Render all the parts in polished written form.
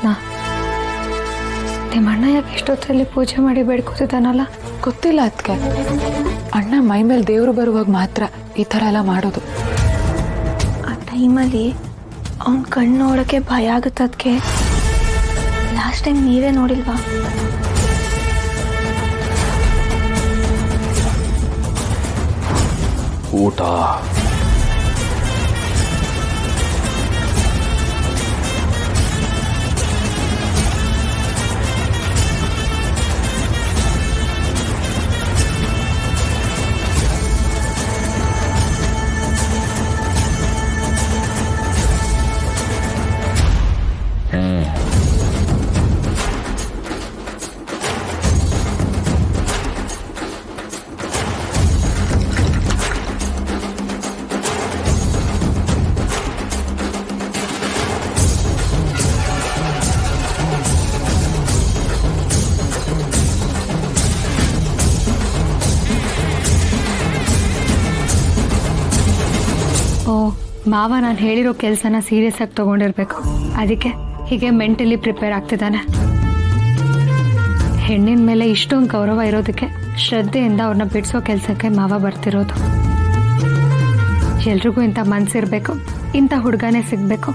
ರತ್ನ, ನಿಮ್ಮ ಅಣ್ಣ ಯಾಕೆ ಇಷ್ಟೊತ್ತಲ್ಲಿ ಪೂಜೆ ಮಾಡಿ ಬೇಡ್ಕೋತಿದ್ದಾನಲ್ಲ? ಗೊತ್ತಿಲ್ಲ ಅದಕ್ಕೆ. ಅಣ್ಣ ಮೈ ಮೇಲೆ ದೇವರು ಬರುವಾಗ ಮಾತ್ರ ಈ ಥರ ಎಲ್ಲ ಮಾಡೋದು. ಆ ಟೈಮಲ್ಲಿ ಅವನ ಕಣ್ಣು ನೋಡೋಕ್ಕೆ ಭಯ ಆಗುತ್ತೆ. ಅದಕ್ಕೆ ಲಾಸ್ಟ್ ಟೈಮ್ ನೀವೇ ನೋಡಿಲ್ವಾ? ಊಟ ಓ ಮಾವ ನಾನು ಹೇಳಿರೋ ಕೆಲಸನ ಸೀರಿಯಸ್ ಆಗಿ ತಗೊಂಡಿರ್ಬೇಕು. ಅದಕ್ಕೆ ಹೀಗೆ ಮೆಂಟಲಿ ಪ್ರಿಪೇರ್ ಆಗ್ತಿದ್ದಾನೆ. ಹೆಣ್ಣಿನ ಮೇಲೆ ಇಷ್ಟೊಂದು ಗೌರವ ಇರೋದಕ್ಕೆ ಶ್ರದ್ಧೆಯಿಂದ ಅವ್ರನ್ನ ಬಿಡಿಸೋ ಕೆಲಸಕ್ಕೆ ಮಾವ ಬರ್ತಿರೋದು. ಎಲ್ರಿಗೂ ಇಂಥ ಮನಸ್ಸಿರ್ಬೇಕು, ಇಂಥ ಹುಡುಗನೇ ಸಿಗಬೇಕು.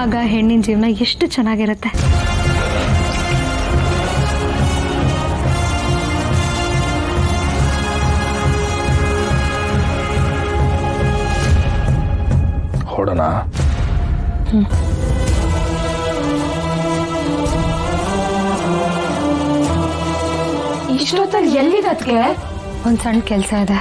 ಆಗ ಹೆಣ್ಣಿನ ಜೀವನ ಎಷ್ಟು ಚೆನ್ನಾಗಿರುತ್ತೆ. ಹೊಡೋಣ. ಇಷ್ಟೊತ್ತಲ್ಲಿ ಎಲ್ಲಿಗದ್ಗೆ? ಒಂದು ಸಣ್ಣ ಕೆಲಸ ಇದೆ.